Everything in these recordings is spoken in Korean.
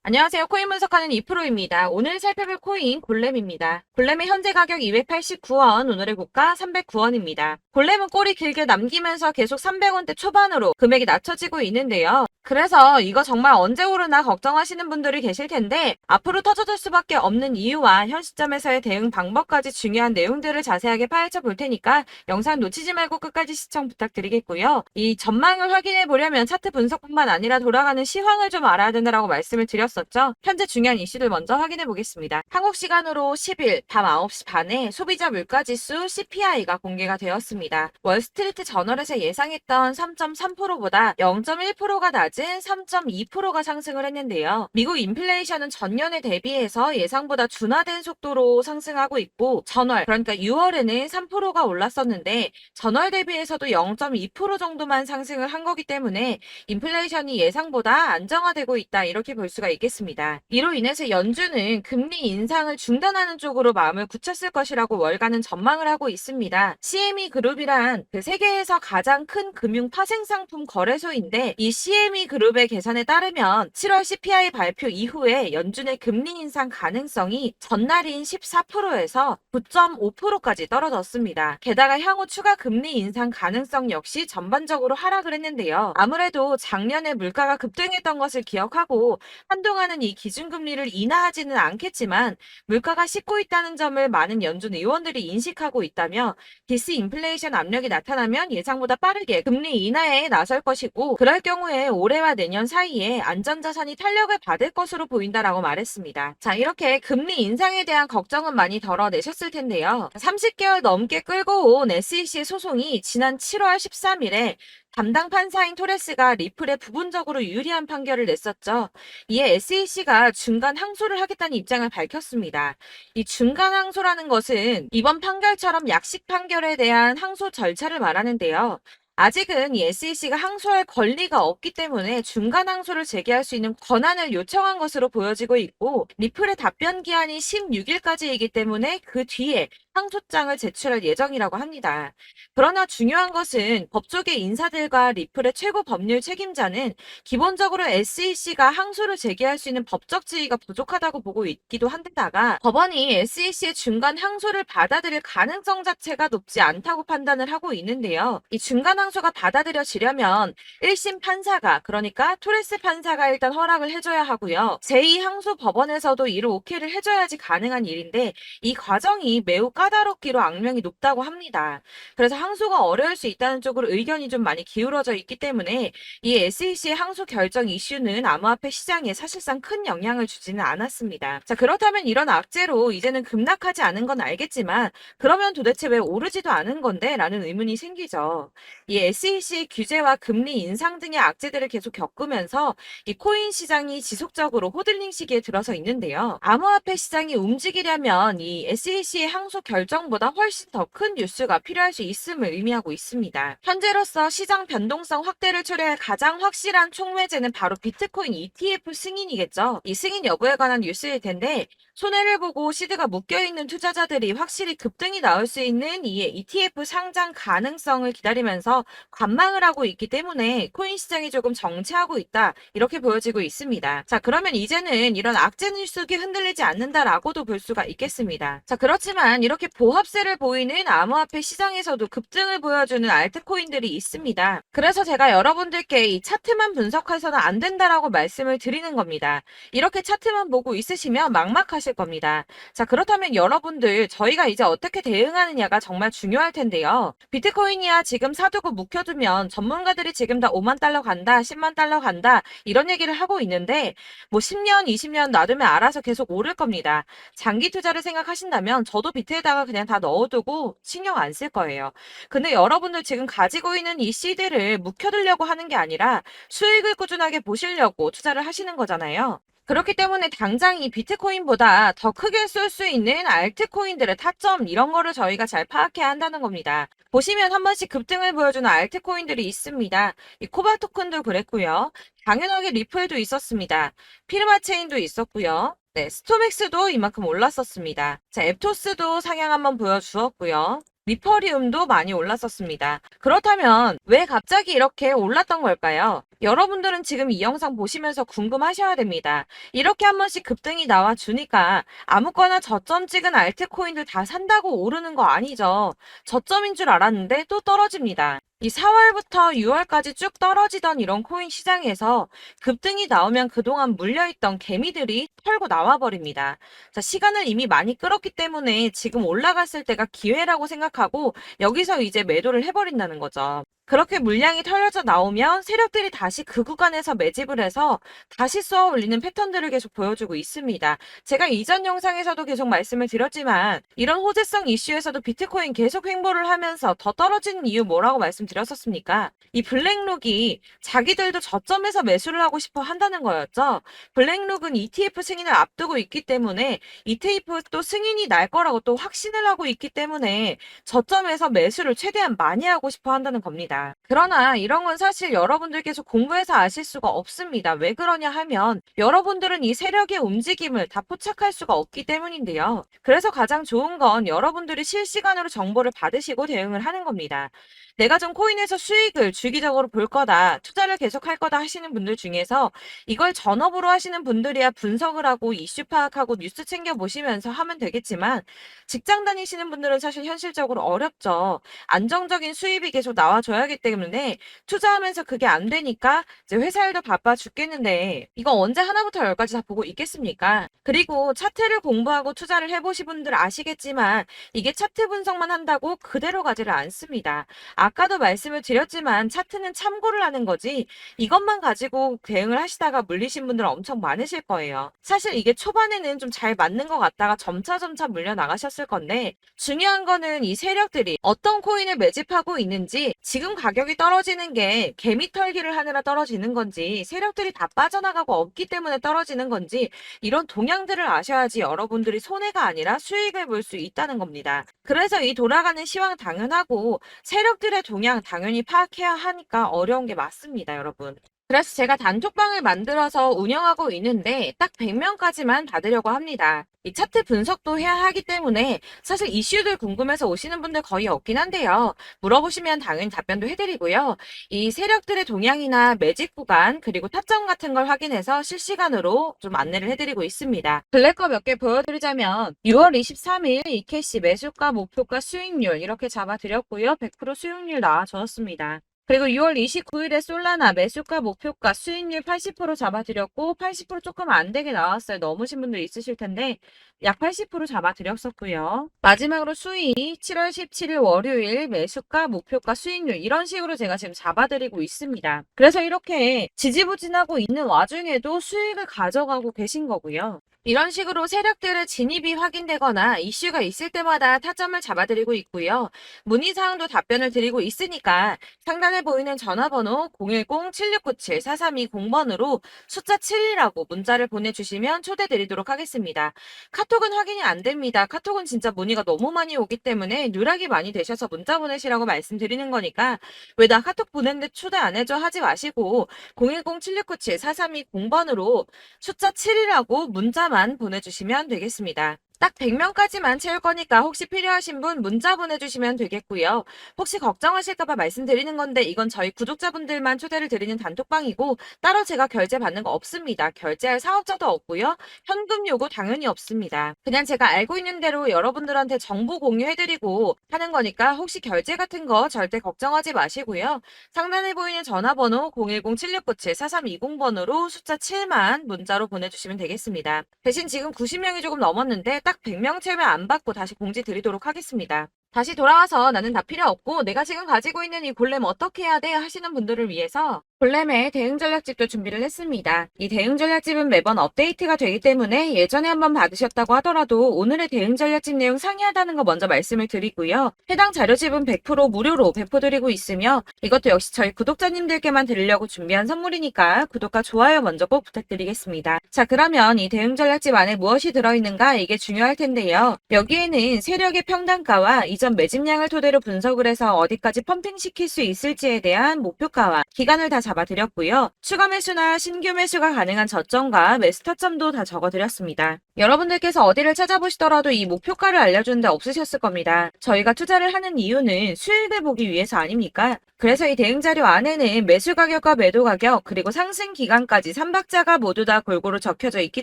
안녕하세요. 코인 분석하는 2프로입니다. 오늘 살펴볼 코인 골렘입니다. 골렘의 현재 가격 289원, 오늘의 고가 309원입니다. 골렘은 꼬리 길게 남기면서 계속 300원대 초반으로 금액이 낮춰지고 있는데요. 그래서 이거 정말 언제 오르나 걱정하시는 분들이 계실 텐데 앞으로 터져줄 수밖에 없는 이유와 현 시점에서의 대응 방법까지 중요한 내용들을 자세하게 파헤쳐 볼 테니까 영상 놓치지 말고 끝까지 시청 부탁드리겠고요. 이 전망을 확인해 보려면 차트 분석뿐만 아니라 돌아가는 시황을 좀 알아야 된다라고 말씀을 드렸었죠. 현재 중요한 이슈들 먼저 확인해 보겠습니다. 한국 시간으로 10일 밤 9시 반에 소비자 물가지수 CPI가 공개가 되었습니다. 월스트리트 저널에서 예상했던 3.3%보다 0.1%가 낮은 3.2%가 상승을 했는데요. 미국 인플레이션은 전년에 대비해서 예상보다 둔화된 속도로 상승하고 있고 전월 그러니까 6월에는 3%가 올랐었는데 전월 대비해서도 0.2% 정도만 상승을 한 거기 때문에 인플레이션이 예상보다 안정화되고 있다 이렇게 볼 수가 있겠습니다. 이로 인해서 연준은 금리 인상을 중단하는 쪽으로 마음을 굳혔을 것이라고 월가는 전망을 하고 있습니다. CME 그룹이란 그 세계에서 가장 큰 금융 파생상품 거래소인데 이 CME 그룹의 계산에 따르면 7월 CPI 발표 이후에 연준의 금리 인상 가능성이 전날인 14%에서 9.5%까지 떨어졌습니다. 게다가 향후 추가 금리 인상 가능성 역시 전반적으로 하락을 했는데요. 아무래도 작년에 물가가 급등했던 것을 기억하고 한동안은 이 기준금리를 인하하지는 않겠지만 물가가 씻고 있다는 점을 많은 연준 의원들이 인식하고 있다며 디스인플레이션 압력이 나타나면 예상보다 빠르게 금리 인하에 나설 것이고 그럴 경우에 올해와 내년 사이에 안전자산이 탄력을 받을 것으로 보인다라고 말했습니다. 자, 이렇게 금리 인상에 대한 걱정은 많이 덜어내셨을 텐데요. 30개월 넘게 끌고 온 SEC 소송이 지난 7월 13일에 담당 판사인 토레스가 리플에 부분적으로 유리한 판결을 냈었죠. 이에 SEC가 중간 항소를 하겠다는 입장을 밝혔습니다. 이 중간 항소라는 것은 이번 판결처럼 약식 판결에 대한 항소 절차를 말하는데요. 아직은 이 SEC가 항소할 권리가 없기 때문에 중간 항소를 제기할 수 있는 권한을 요청한 것으로 보여지고 있고 리플의 답변 기한이 16일까지이기 때문에 그 뒤에 항소장을 제출할 예정이라고 합니다. 그러나 중요한 것은 법조계 인사들과 리플의 최고 법률 책임자는 기본적으로 SEC가 항소를 제기할 수 있는 법적 지위가 부족하다고 보고 있기도 한데다가 법원이 SEC의 중간 항소를 받아들일 가능성 자체가 높지 않다고 판단을 하고 있는데요. 이 중간 항소가 받아들여지려면 1심 판사가 그러니까 토레스 판사가 일단 허락을 해줘야 하고요. 제2항소 법원에서도 이를 오케이를 해줘야지 가능한 일인데 이 과정이 매우 까다롭기로 악명이 높다고 합니다. 그래서 항소가 어려울 수 있다는 쪽으로 의견이 좀 많이 기울어져 있기 때문에 이 SEC의 항소 결정 이슈는 암호화폐 시장에 사실상 큰 영향을 주지는 않았습니다. 자, 그렇다면 이런 악재로 이제는 급락하지 않은 건 알겠지만 그러면 도대체 왜 오르지도 않은 건데? 라는 의문이 생기죠. 이 SEC 규제와 금리 인상 등의 악재들을 계속 겪으면서 이 코인 시장이 지속적으로 호들링 시기에 들어서 있는데요. 암호화폐 시장이 움직이려면 이 SEC의 항소 결정보다 훨씬 더 큰 뉴스가 필요할 수 있음을 의미하고 있습니다. 현재로서 시장 변동성 확대를 초래할 가장 확실한 촉매제는 바로 비트코인 ETF 승인이겠죠. 이 승인 여부에 관한 뉴스일 텐데 손해를 보고 시드가 묶여있는 투자자들이 확실히 급등이 나올 수 있는 이 ETF 상장 가능성을 기다리면서 관망을 하고 있기 때문에 코인 시장이 조금 정체하고 있다 이렇게 보여지고 있습니다. 자, 그러면 이제는 이런 악재 뉴스가 흔들리지 않는다라고도 볼 수가 있겠습니다. 자, 그렇지만 이렇게 보합세를 보이는 암호화폐 시장에서도 급등을 보여주는 알트코인들이 있습니다. 그래서 제가 여러분들께 이 차트만 분석해서는 안 된다라고 말씀을 드리는 겁니다. 이렇게 차트만 보고 있으시면 막막하실 겁니다. 자, 그렇다면 여러분들 저희가 이제 어떻게 대응하느냐가 정말 중요할 텐데요. 비트코인이야 지금 사두고 묵혀두면 전문가들이 지금 다 5만 달러 간다, 10만 달러 간다 이런 얘기를 하고 있는데 뭐 10년, 20년 놔두면 알아서 계속 오를 겁니다. 장기 투자를 생각하신다면 저도 비트에다가 그냥 다 넣어두고 신경 안 쓸 거예요. 근데 여러분들 지금 가지고 있는 이 씨드를 묵혀두려고 하는 게 아니라 수익을 꾸준하게 보시려고 투자를 하시는 거잖아요. 그렇기 때문에 당장 이 비트코인보다 더 크게 쏠 수 있는 알트코인들의 타점 이런 거를 저희가 잘 파악해야 한다는 겁니다. 보시면 한 번씩 급등을 보여주는 알트코인들이 있습니다. 이 코바 토큰도 그랬고요. 당연하게 리플도 있었습니다. 피르마 체인도 있었고요. 네, 스토맥스도 이만큼 올랐었습니다. 자, 앱토스도 상향 한번 보여주었고요. 리퍼리움도 많이 올랐었습니다. 그렇다면 왜 갑자기 이렇게 올랐던 걸까요? 여러분들은 지금 이 영상 보시면서 궁금하셔야 됩니다. 이렇게 한 번씩 급등이 나와 주니까 아무거나 저점 찍은 알트코인들 다 산다고 오르는 거 아니죠. 저점인 줄 알았는데 또 떨어집니다. 이 4월부터 6월까지 쭉 떨어지던 이런 코인 시장에서 급등이 나오면 그동안 물려있던 개미들이 털고 나와버립니다. 자, 시간을 이미 많이 끌었기 때문에 지금 올라갔을 때가 기회라고 생각하고 여기서 이제 매도를 해버린다는 거죠. 그렇게 물량이 털려져 나오면 세력들이 다시 그 구간에서 매집을 해서 다시 쏘아 올리는 패턴들을 계속 보여주고 있습니다. 제가 이전 영상에서도 계속 말씀을 드렸지만 이런 호재성 이슈에서도 비트코인 계속 횡보를 하면서 더 떨어지는 이유 뭐라고 말씀드렸었습니까? 이 블랙록이 자기들도 저점에서 매수를 하고 싶어 한다는 거였죠. 블랙록은 ETF 승인을 앞두고 있기 때문에 ETF도 승인이 날 거라고 또 확신을 하고 있기 때문에 저점에서 매수를 최대한 많이 하고 싶어 한다는 겁니다. 그러나 이런 건 사실 여러분들께서 공부해서 아실 수가 없습니다. 왜 그러냐 하면 여러분들은 이 세력의 움직임을 다 포착할 수가 없기 때문인데요. 그래서 가장 좋은 건 여러분들이 실시간으로 정보를 받으시고 대응을 하는 겁니다. 내가 좀 코인에서 수익을 주기적으로 볼 거다, 투자를 계속할 거다 하시는 분들 중에서 이걸 전업으로 하시는 분들이야 분석을 하고 이슈 파악하고 뉴스 챙겨 보시면서 하면 되겠지만 직장 다니시는 분들은 사실 현실적으로 어렵죠. 안정적인 수입이 계속 나와줘야 하기 때문에 투자하면서 그게 안 되니까 이제 회사 일도 바빠 죽겠는데 이거 언제 하나부터 열까지 다 보고 있겠습니까? 그리고 차트를 공부하고 투자를 해보신 분들 아시겠지만 이게 차트 분석만 한다고 그대로 가지를 않습니다. 아까도 말씀을 드렸지만 차트는 참고를 하는 거지 이것만 가지고 대응을 하시다가 물리신 분들 엄청 많으실 거예요. 사실 이게 초반에는 좀 잘 맞는 것 같다가 점차 물려 나가셨을 건데 중요한 거는 이 세력들이 어떤 코인을 매집하고 있는지 지금 가격이 떨어지는 게 개미 털기를 하느라 떨어지는 건지 세력들이 다 빠져나가고 없기 때문에 떨어지는 건지 이런 동향들을 아셔야지 여러분들이 손해가 아니라 수익을 볼 수 있다는 겁니다. 그래서 이 돌아가는 시황 당연하고 세력들의 동향 당연히 파악해야 하니까 어려운 게 맞습니다, 여러분. 그래서 제가 단톡방을 만들어서 운영하고 있는데 딱 100명까지만 받으려고 합니다. 이 차트 분석도 해야 하기 때문에 사실 이슈들 궁금해서 오시는 분들 거의 없긴 한데요. 물어보시면 당연히 답변도 해드리고요. 이 세력들의 동향이나 매집 구간 그리고 타점 같은 걸 확인해서 실시간으로 좀 안내를 해드리고 있습니다. 블랙거 몇 개 보여드리자면 6월 23일 이캐시 매수가, 목표가, 수익률 이렇게 잡아드렸고요. 100% 수익률 나와줬습니다. 그리고 6월 29일에 솔라나 매수가, 목표가, 수익률 80% 잡아드렸고 80% 조금 안 되게 나왔어요. 넘으신 분들 있으실 텐데 약 80% 잡아드렸었고요. 마지막으로 수익 7월 17일 월요일 매수가, 목표가, 수익률 이런 식으로 제가 지금 잡아드리고 있습니다. 그래서 이렇게 지지부진하고 있는 와중에도 수익을 가져가고 계신 거고요. 이런 식으로 세력들의 진입이 확인되거나 이슈가 있을 때마다 타점을 잡아드리고 있고요. 문의사항도 답변을 드리고 있으니까 상단에 보이는 전화번호 010-7697-4320번으로 숫자 7이라고 문자를 보내주시면 초대드리도록 하겠습니다. 카톡은 확인이 안 됩니다. 카톡은 진짜 문의가 너무 많이 오기 때문에 누락이 많이 되셔서 문자 보내시라고 말씀드리는 거니까 왜 나 카톡 보냈는데 초대 안 해줘 하지 마시고 010-7697-4320번으로 숫자 7이라고 문자만 보내주시면 되겠습니다. 딱 100명까지만 채울 거니까 혹시 필요하신 분 문자 보내주시면 되겠고요. 혹시 걱정하실까봐 말씀드리는 건데 이건 저희 구독자분들만 초대를 드리는 단톡방이고 따로 제가 결제 받는 거 없습니다. 결제할 사업자도 없고요. 현금 요구 당연히 없습니다. 그냥 제가 알고 있는 대로 여러분들한테 정보 공유해드리고 하는 거니까 혹시 결제 같은 거 절대 걱정하지 마시고요. 상단에 보이는 전화번호 010-7697-4320번으로 숫자 7만 문자로 보내주시면 되겠습니다. 대신 지금 90명이 조금 넘었는데 딱 100명 채우면 안 받고 다시 공지 드리도록 하겠습니다. 다시 돌아와서 나는 다 필요 없고 내가 지금 가지고 있는 이 골렘 어떻게 해야 돼 하시는 분들을 위해서 골렘의 대응 전략집도 준비를 했습니다. 이 대응 전략집은 매번 업데이트가 되기 때문에 예전에 한번 받으셨다고 하더라도 오늘의 대응 전략집 내용 상이하다는 거 먼저 말씀을 드리고요. 해당 자료집은 100% 무료로 배포드리고 있으며 이것도 역시 저희 구독자님들께만 드리려고 준비한 선물이니까 구독과 좋아요 먼저 꼭 부탁드리겠습니다. 자, 그러면 이 대응 전략집 안에 무엇이 들어있는가 이게 중요할 텐데요. 여기에는 세력의 평단가와 이전 매집량을 토대로 분석을 해서 어디까지 펌핑시킬 수 있을지에 대한 목표가와 기간을 다 잡아드렸고요. 추가 매수나 신규 매수가 가능한 저점과 매수 타점도 다 적어드렸습니다. 여러분들께서 어디를 찾아보시더라도 이 목표가를 알려주는데 없으셨을 겁니다. 저희가 투자를 하는 이유는 수익을 보기 위해서 아닙니까? 그래서 이 대응 자료 안에는 매수 가격과 매도 가격 그리고 상승 기간까지 3박자가 모두 다 골고루 적혀져 있기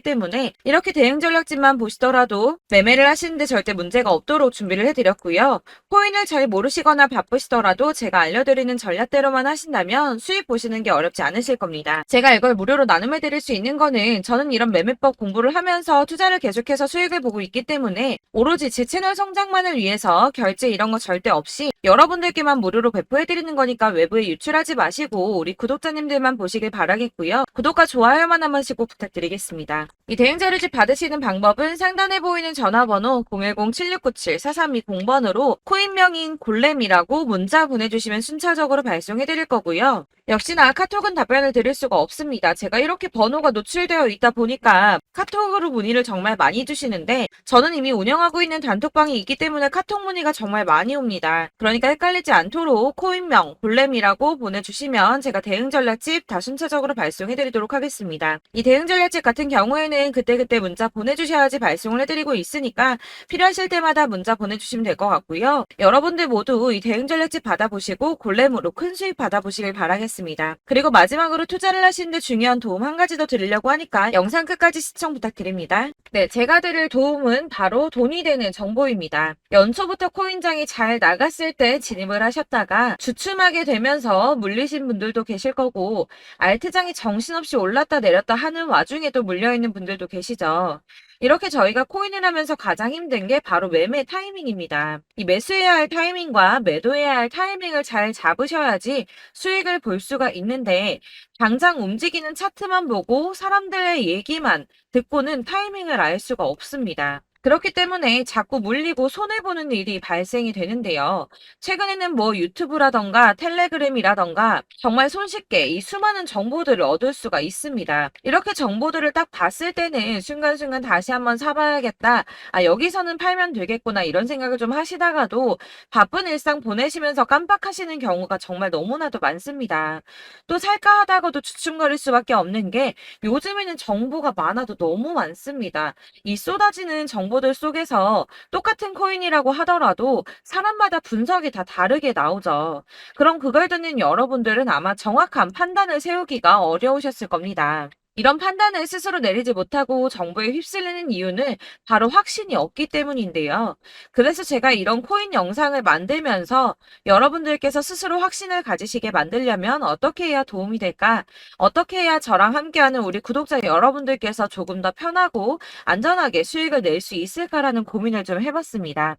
때문에 이렇게 대응 전략집만 보시더라도 매매를 하시는데 절대 문제가 없도록 준비를 해드렸고요. 코인을 잘 모르시거나 바쁘시더라도 제가 알려드리는 전략대로만 하신다면 수익 보시는 게 어렵지 않으실 겁니다. 제가 이걸 무료로 나눔해드릴 수 있는 거는 저는 이런 매매법 공부를 하면서 투자를 계속해서 수익을 보고 있기 때문에 오로지 제 채널 성장만을 위해서 결제 이런 거 절대 없이 여러분들께만 무료로 배포해드리는 거니까 외부에 유출하지 마시고 우리 구독자님들만 보시길 바라겠고요. 구독과 좋아요만 한 번씩 꼭 부탁드리겠습니다. 이 대응 자료집 받으시는 방법은 상단에 보이는 전화번호 010-7697-4320번으로 코인명인 골렘이라고 문자 보내주시면 순차적으로 발송해드릴 거고요. 역시나 카톡은 답변을 드릴 수가 없습니다. 제가 이렇게 번호가 노출되어 있다 보니까 카톡으로 문의를 정말 많이 주시는데 저는 이미 운영하고 있는 단톡방이 있기 때문에 카톡 문의가 정말 많이 옵니다. 그러니까 헷갈리지 않도록 코인명 골렘이라고 보내주시면 제가 대응 전략집 다 순차적으로 발송해드리도록 하겠습니다. 이 대응 전략집 같은 경우에는 그때그때 문자 보내주셔야지 발송을 해드리고 있으니까 필요하실 때마다 문자 보내주시면 될 것 같고요. 여러분들 모두 이 대응 전략집 받아보시고 골렘으로 큰 수익 받아보시길 바라겠습니다. 그리고 마지막으로 투자를 하시는데 중요한 도움 한 가지 더 드리려고 하니까 영상 끝까지 시청 부탁드립니다. 네, 제가 드릴 도움은 바로 돈이 되는 정보입니다. 연초부터 코인장이 잘 나갔을 때 진입을 하셨다가 주춤하게 되면서 물리신 분들도 계실 거고 알트장이 정신없이 올랐다 내렸다 하는 와중에도 물려있는 분들도 계시죠. 이렇게 저희가 코인을 하면서 가장 힘든 게 바로 매매 타이밍입니다. 이 매수해야 할 타이밍과 매도해야 할 타이밍을 잘 잡으셔야지 수익을 볼 수가 있는데 당장 움직이는 차트만 보고 사람들의 얘기만 듣고는 타이밍을 알 수가 없습니다. 그렇기 때문에 자꾸 물리고 손해보는 일이 발생이 되는데요. 최근에는 뭐 유튜브라던가 텔레그램이라던가 정말 손쉽게 이 수많은 정보들을 얻을 수가 있습니다. 이렇게 정보들을 딱 봤을 때는 순간순간 다시 한번 사봐야겠다. 아, 여기서는 팔면 되겠구나 이런 생각을 좀 하시다가도 바쁜 일상 보내시면서 깜빡하시는 경우가 정말 너무나도 많습니다. 또 살까 하다가도 주춤거릴 수밖에 없는 게 요즘에는 정보가 많아도 너무 많습니다. 이 쏟아지는 정보들 속에서 똑같은 코인이라고 하더라도 사람마다 분석이 다 다르게 나오죠. 그럼 그걸 듣는 여러분들은 아마 정확한 판단을 세우기가 어려우셨을 겁니다. 이런 판단을 스스로 내리지 못하고 정보에 휩쓸리는 이유는 바로 확신이 없기 때문인데요. 그래서 제가 이런 코인 영상을 만들면서 여러분들께서 스스로 확신을 가지시게 만들려면 어떻게 해야 도움이 될까? 어떻게 해야 저랑 함께하는 우리 구독자 여러분들께서 조금 더 편하고 안전하게 수익을 낼 수 있을까라는 고민을 좀 해봤습니다.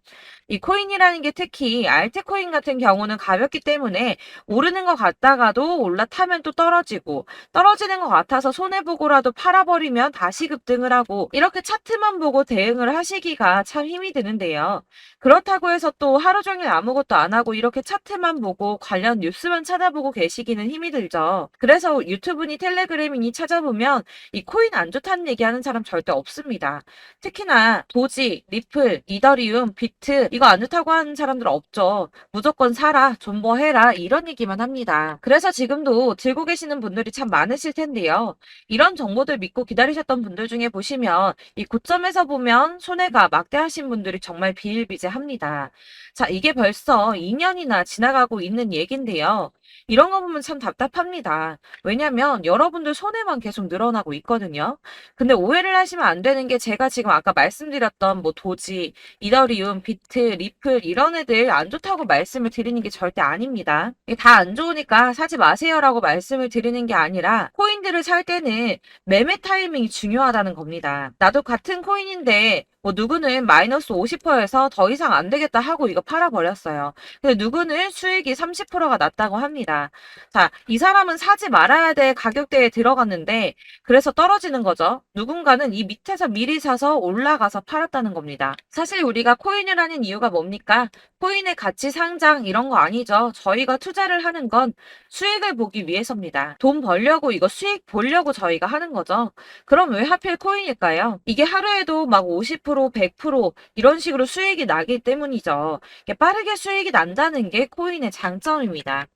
이 코인이라는 게 특히 알트코인 같은 경우는 가볍기 때문에 오르는 것 같다가도 올라타면 또 떨어지고 떨어지는 것 같아서 손해보고라도 팔아버리면 다시 급등을 하고 이렇게 차트만 보고 대응을 하시기가 참 힘이 드는데요. 그렇다고 해서 또 하루 종일 아무것도 안 하고 이렇게 차트만 보고 관련 뉴스만 찾아보고 계시기는 힘이 들죠. 그래서 유튜브니 텔레그램이니 찾아보면 이 코인 안 좋다는 얘기하는 사람 절대 없습니다. 특히나 도지, 리플, 이더리움, 비트 이거 안 좋다고 하는 사람들 없죠. 무조건 사라, 존버해라 이런 얘기만 합니다. 그래서 지금도 들고 계시는 분들이 참 많으실 텐데요. 이런 정보들 믿고 기다리셨던 분들 중에 보시면 이 고점에서 보면 손해가 막대하신 분들이 정말 비일비재합니다. 자, 이게 벌써 2년이나 지나가고 있는 얘긴데요. 이런 거 보면 참 답답합니다. 왜냐면 여러분들 손해만 계속 늘어나고 있거든요. 근데 오해를 하시면 안 되는 게 제가 지금 아까 말씀드렸던 뭐 도지, 이더리움, 비트, 리플 이런 애들 안 좋다고 말씀을 드리는 게 절대 아닙니다. 이게 다 안 좋으니까 사지 마세요라고 말씀을 드리는 게 아니라 코인들을 살 때는 매매 타이밍이 중요하다는 겁니다. 나도 같은 코인인데 뭐 누구는 마이너스 50%에서 더 이상 안 되겠다 하고 이거 팔아버렸어요. 근데 누구는 수익이 30%가 났다고 합니다. 자, 이 사람은 사지 말아야 될 가격대에 들어갔는데 그래서 떨어지는 거죠. 누군가는 이 밑에서 미리 사서 올라가서 팔았다는 겁니다. 사실 우리가 코인을 하는 이유가 뭡니까? 코인의 가치 상장 이런 거 아니죠. 저희가 투자를 하는 건 수익을 보기 위해서입니다. 돈 벌려고 이거 수익 보려고 저희가 하는 거죠. 그럼 왜 하필 코인일까요? 이게 하루에도 막 50%, 100% 이런 식으로 수익이 나기 때문이죠. 빠르게 수익이 난다는 게 코인의 장점입니다.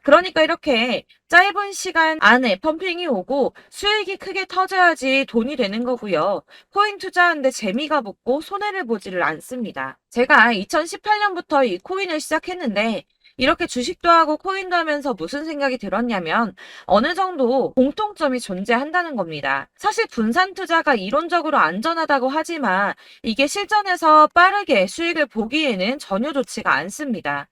그러니까 이렇게 짧은 시간 안에 펌핑이 오고 수익이 크게 터져야지 돈이 되는 거고요. 코인 투자하는데 재미가 붙고 손해를 보지를 않습니다. 제가 2018년부터 이 코인을 시작했는데 이렇게 주식도 하고 코인도 하면서 무슨 생각이 들었냐면 어느 정도 공통점이 존재한다는 겁니다. 사실 분산 투자가 이론적으로 안전하다고 하지만 이게 실전에서 빠르게 수익을 보기에는 전혀 좋지가 않습니다.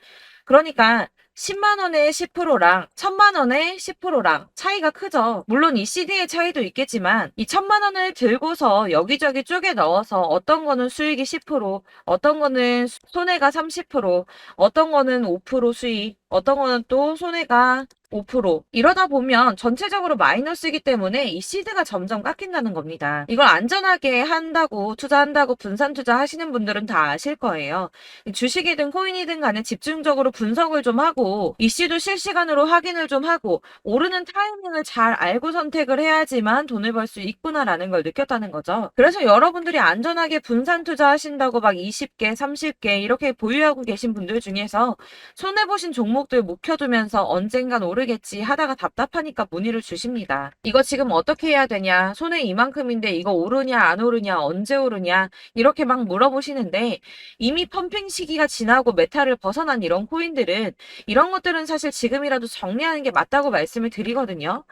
그러니까 10만 원에 10%랑 1000만 원에 10%랑 차이가 크죠. 물론 이 CD의 차이도 있겠지만 이 1000만 원을 들고서 여기저기 쪼개 넣어서 어떤 거는 수익이 10%, 어떤 거는 손해가 30%, 어떤 거는 5% 수익, 어떤 거는 또 손해가 5%. 이러다 보면 전체적으로 마이너스이기 때문에 이 시드가 점점 깎인다는 겁니다. 이걸 안전하게 한다고 투자한다고 분산 투자하시는 분들은 다 아실 거예요. 주식이든 코인이든 간에 집중적으로 분석을 좀 하고 이슈도 실시간으로 확인을 좀 하고 오르는 타이밍을 잘 알고 선택을 해야지만 돈을 벌 수 있구나라는 걸 느꼈다는 거죠. 그래서 여러분들이 안전하게 분산 투자하신다고 막 20개, 30개 이렇게 보유하고 계신 분들 중에서 손해보신 종목들 묵혀두면서 언젠간 오르겠지 하다가 답답하니까 문의를 주십니다. 이거 지금 어떻게 해야 되냐? 손해 이만큼인데 이거 오르냐 안 오르냐 언제 오르냐 이렇게 막 물어보시는데 이미 펌핑 시기가 지나고 메타를 벗어난 이런 코인들은 이런 것들은 사실 지금이라도 정리하는 게 맞다고 말씀을 드리거든요.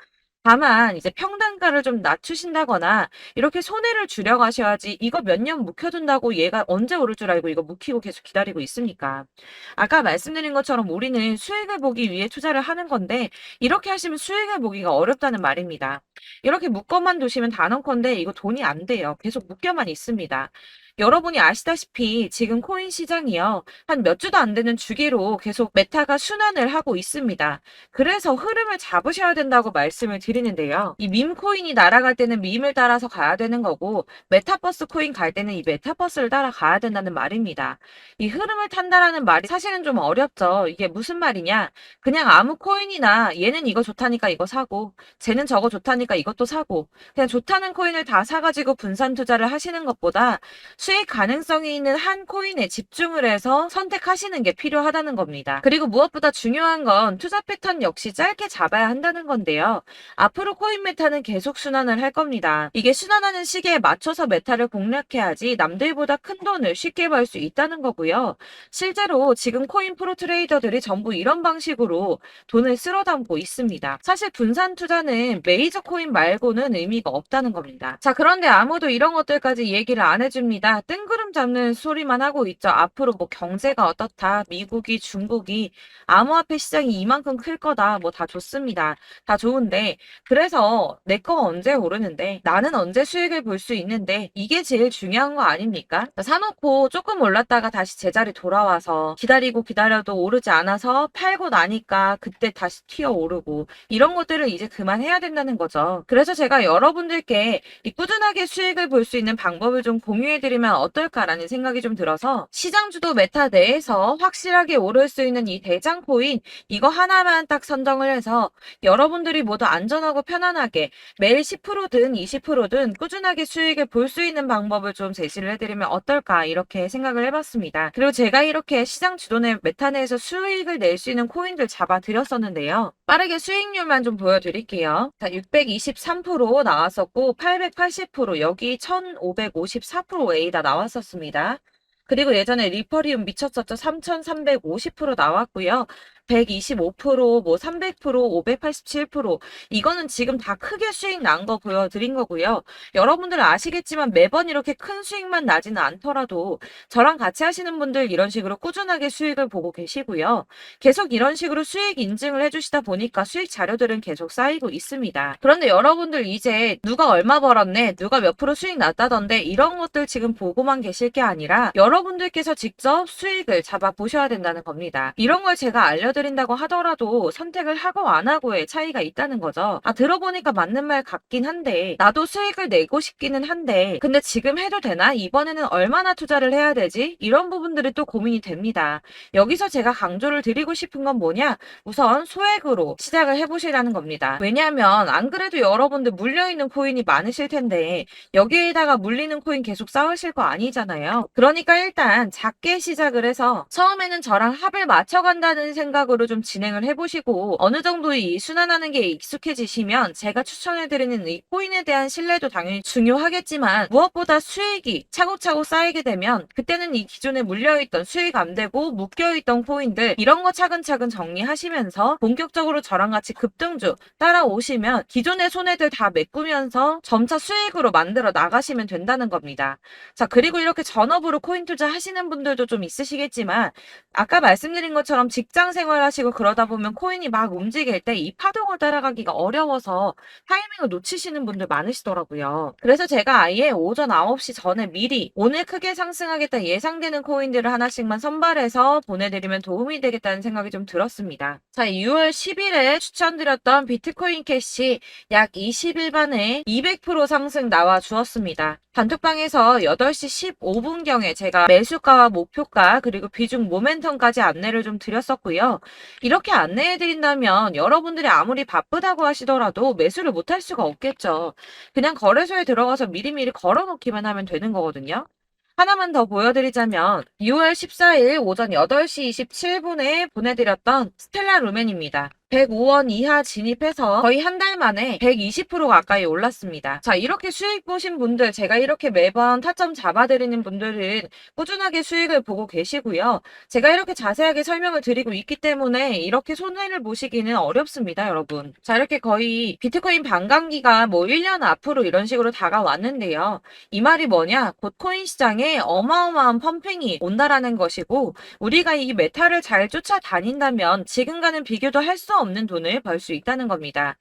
다만 이제 평단가를 좀 낮추신다거나 이렇게 손해를 줄여가셔야지 이거 몇 년 묵혀둔다고 얘가 언제 오를 줄 알고 이거 묵히고 계속 기다리고 있습니까? 아까 말씀드린 것처럼 우리는 수익을 보기 위해 투자를 하는 건데 이렇게 하시면 수익을 보기가 어렵다는 말입니다. 이렇게 묶어만 두시면 단언컨대 이거 돈이 안 돼요. 계속 묶여만 있습니다. 여러분이 아시다시피 지금 코인 시장이요. 한 몇 주도 안 되는 주기로 계속 메타가 순환을 하고 있습니다. 그래서 흐름을 잡으셔야 된다고 말씀을 드리는데요. 이 밈 코인이 날아갈 때는 밈을 따라서 가야 되는 거고 메타버스 코인 갈 때는 이 메타버스를 따라가야 된다는 말입니다. 이 흐름을 탄다라는 말이 사실은 좀 어렵죠. 이게 무슨 말이냐? 그냥 아무 코인이나 얘는 이거 좋다니까 이거 사고 쟤는 저거 좋다니까 이것도 사고 그냥 좋다는 코인을 다 사가지고 분산 투자를 하시는 것보다 수익 가능성이 있는 한 코인에 집중을 해서 선택하시는 게 필요하다는 겁니다. 그리고 무엇보다 중요한 건 투자 패턴 역시 짧게 잡아야 한다는 건데요. 앞으로 코인 메타는 계속 순환을 할 겁니다. 이게 순환하는 시기에 맞춰서 메타를 공략해야지 남들보다 큰 돈을 쉽게 벌 수 있다는 거고요. 실제로 지금 코인 프로 트레이더들이 전부 이런 방식으로 돈을 쓸어 담고 있습니다. 사실 분산 투자는 메이저 코인 말고는 의미가 없다는 겁니다. 자, 그런데 아무도 이런 것들까지 얘기를 안 해줍니다. 뜬구름 잡는 소리만 하고 있죠. 앞으로 뭐 경제가 어떻다, 미국이, 중국이, 암호화폐 시장이 이만큼 클 거다, 뭐 다 좋습니다. 다 좋은데, 그래서 내 거 언제 오르는데, 나는 언제 수익을 볼 수 있는데, 이게 제일 중요한 거 아닙니까? 사놓고 조금 올랐다가 다시 제자리 돌아와서 기다리고 기다려도 오르지 않아서 팔고 나니까 그때 다시 튀어 오르고, 이런 것들을 이제 그만해야 된다는 거죠. 그래서 제가 여러분들께 이 꾸준하게 수익을 볼 수 있는 방법을 좀 공유해드리면 어떨까라는 생각이 좀 들어서 시장주도 메타 내에서 확실하게 오를 수 있는 이 대장 코인 이거 하나만 딱 선정을 해서 여러분들이 모두 안전하고 편안하게 매일 10%든 20%든 꾸준하게 수익을 볼 수 있는 방법을 좀 제시를 해드리면 어떨까 이렇게 생각을 해봤습니다. 그리고 제가 이렇게 시장 주도내 메타 내에서 수익을 낼 수 있는 코인들 잡아드렸었는데요. 빠르게 수익률만 좀 보여드릴게요. 자, 623% 나왔었고 880% 여기 1554% A다 나왔었습니다. 그리고 예전에 리퍼리움 미쳤었죠. 3350% 나왔고요. 125%, 뭐 300%, 587% 이거는 지금 다 크게 수익 난 거 보여드린 거고요. 여러분들 아시겠지만 매번 이렇게 큰 수익만 나지는 않더라도 저랑 같이 하시는 분들 이런 식으로 꾸준하게 수익을 보고 계시고요. 계속 이런 식으로 수익 인증을 해주시다 보니까 수익 자료들은 계속 쌓이고 있습니다. 그런데 여러분들 이제 누가 얼마 벌었네, 누가 몇 프로 수익 났다던데 이런 것들 지금 보고만 계실 게 아니라 여러분들께서 직접 수익을 잡아 보셔야 된다는 겁니다. 이런 걸 제가 알려드린다고 하더라도 선택을 하고 안 하고의 차이가 있다는 거죠. 아, 들어보니까 맞는 말 같긴 한데 나도 수익을 내고 싶기는 한데 근데 지금 해도 되나? 이번에는 얼마나 투자를 해야 되지? 이런 부분들이 또 고민이 됩니다. 여기서 제가 강조를 드리고 싶은 건 뭐냐? 우선 소액으로 시작을 해보시라는 겁니다. 왜냐하면 안 그래도 여러분들 물려있는 코인이 많으실 텐데 여기에다가 물리는 코인 계속 쌓으실 거 아니잖아요. 그러니까 일단 작게 시작을 해서 처음에는 저랑 합을 맞춰간다는 생각 감각으로 좀 진행을 해보시고 어느 정도 이 순환하는 게 익숙해지시면 제가 추천해드리는 이 코인에 대한 신뢰도 당연히 중요하겠지만 무엇보다 수익이 차곡차곡 쌓이게 되면 그때는 이 기존에 물려있던 수익 안 되고 묶여있던 코인들 이런 거 차근차근 정리하시면서 본격적으로 저랑 같이 급등주 따라오시면 기존의 손해들 다 메꾸면서 점차 수익으로 만들어 나가시면 된다는 겁니다. 자, 그리고 이렇게 전업으로 코인 투자 하시는 분들도 좀 있으시겠지만 아까 말씀드린 것처럼 직장 생활하시고 그러다 보면 코인이 막 움직일 때 이 파동을 따라가기가 어려워서 타이밍을 놓치시는 분들 많으시더라고요. 그래서 제가 아예 오전 9시 전에 미리 오늘 크게 상승하겠다 예상되는 코인들을 하나씩만 선발해서 보내드리면 도움이 되겠다는 생각이 좀 들었습니다. 자, 6월 10일에 추천드렸던 비트코인 캐시 약 20일 만에 200% 상승 나와 주었습니다. 단톡방에서 8시 15분경에 제가 매수가와 목표가 그리고 비중 모멘텀까지 안내를 좀 드렸었고요. 이렇게 안내해드린다면 여러분들이 아무리 바쁘다고 하시더라도 매수를 못할 수가 없겠죠. 그냥 거래소에 들어가서 미리미리 걸어놓기만 하면 되는 거거든요. 하나만 더 보여드리자면 6월 14일 오전 8시 27분에 보내드렸던 스텔라 루멘입니다. 105원 이하 진입해서 거의 한 달 만에 120% 가까이 올랐습니다. 자, 이렇게 수익 보신 분들, 제가 이렇게 매번 타점 잡아드리는 분들은 꾸준하게 수익을 보고 계시고요. 제가 이렇게 자세하게 설명을 드리고 있기 때문에 이렇게 손해를 보시기는 어렵습니다, 여러분. 자, 이렇게 거의 비트코인 반감기가 뭐 1년 앞으로 이런 식으로 다가왔는데요. 이 말이 뭐냐? 곧 코인 시장에 어마어마한 펌핑이 온다라는 것이고 우리가 이 메타를 잘 쫓아다닌다면 지금과는 비교도 할 수 없는 돈을 벌 수 있다는 겁니다.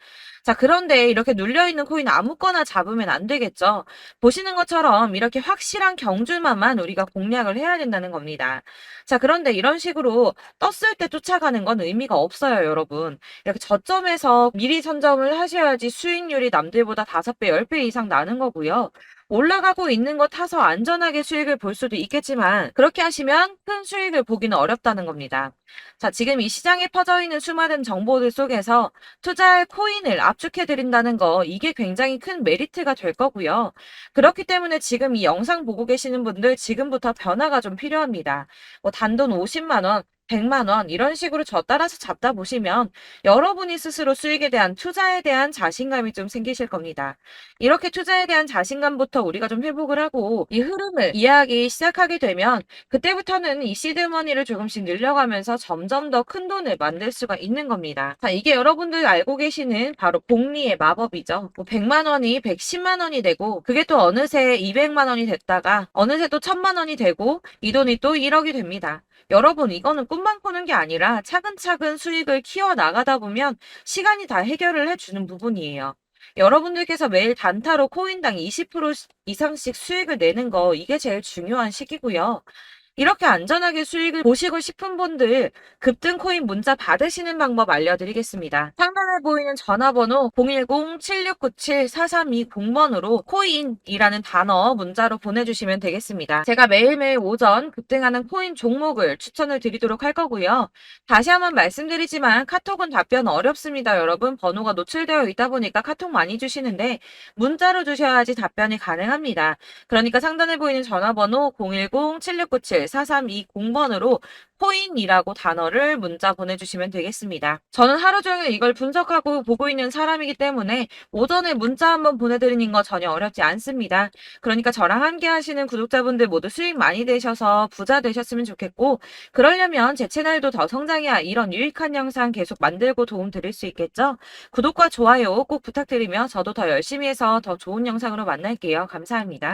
자, 그런데 이렇게 눌려있는 코인 아무거나 잡으면 안 되겠죠. 보시는 것처럼 이렇게 확실한 경주만만 우리가 공략을 해야 된다는 겁니다. 자, 그런데 이런 식으로 떴을 때 쫓아가는 건 의미가 없어요, 여러분. 이렇게 저점에서 미리 선점을 하셔야지 수익률이 남들보다 5배, 10배 이상 나는 거고요. 올라가고 있는 거 타서 안전하게 수익을 볼 수도 있겠지만 그렇게 하시면 큰 수익을 보기는 어렵다는 겁니다. 자, 지금 이 시장에 퍼져 있는 수많은 정보들 속에서 투자할 코인을 압축해드린다는 거 이게 굉장히 큰 메리트가 될 거고요. 그렇기 때문에 지금 이 영상 보고 계시는 분들 지금부터 변화가 좀 필요합니다. 뭐 단돈 50만 원, 100만 원 이런 식으로 저 따라서 잡다 보시면 여러분이 스스로 수익에 대한 투자에 대한 자신감이 좀 생기실 겁니다. 이렇게 투자에 대한 자신감부터 우리가 좀 회복을 하고 이 흐름을 이해하기 시작하게 되면 그때부터는 이 시드머니를 조금씩 늘려가면서 점점 더 큰 돈을 만들 수가 있는 겁니다. 자, 이게 여러분들 알고 계시는 바로 복리의 마법이죠. 뭐 100만 원이 110만 원이 되고 그게 또 어느새 200만 원이 됐다가 어느새 또 1000만 원이 되고 이 돈이 또 1억이 됩니다. 여러분, 이거는 꿈만 꾸는 게 아니라 차근차근 수익을 키워 나가다 보면 시간이 다 해결을 해주는 부분이에요. 여러분들께서 매일 단타로 코인당 20% 이상씩 수익을 내는 거 이게 제일 중요한 시기고요. 이렇게 안전하게 수익을 보시고 싶은 분들 급등 코인 문자 받으시는 방법 알려드리겠습니다. 상단에 보이는 전화번호 010-7697-4320번으로 코인이라는 단어 문자로 보내주시면 되겠습니다. 제가 매일매일 오전 급등하는 코인 종목을 추천을 드리도록 할 거고요. 다시 한번 말씀드리지만 카톡은 답변 어렵습니다. 여러분, 번호가 노출되어 있다 보니까 카톡 많이 주시는데 문자로 주셔야지 답변이 가능합니다. 그러니까 상단에 보이는 전화번호 010-7697-4320번으로 코인이라고 단어를 문자 보내주시면 되겠습니다. 저는 하루 종일 이걸 분석하고 보고 있는 사람이기 때문에 오전에 문자 한번 보내드리는 거 전혀 어렵지 않습니다. 그러니까 저랑 함께 하시는 구독자분들 모두 수익 많이 되셔서 부자 되셨으면 좋겠고 그러려면 제 채널도 더 성장해야 이런 유익한 영상 계속 만들고 도움 드릴 수 있겠죠? 구독과 좋아요 꼭 부탁드리며 저도 더 열심히 해서 더 좋은 영상으로 만날게요. 감사합니다.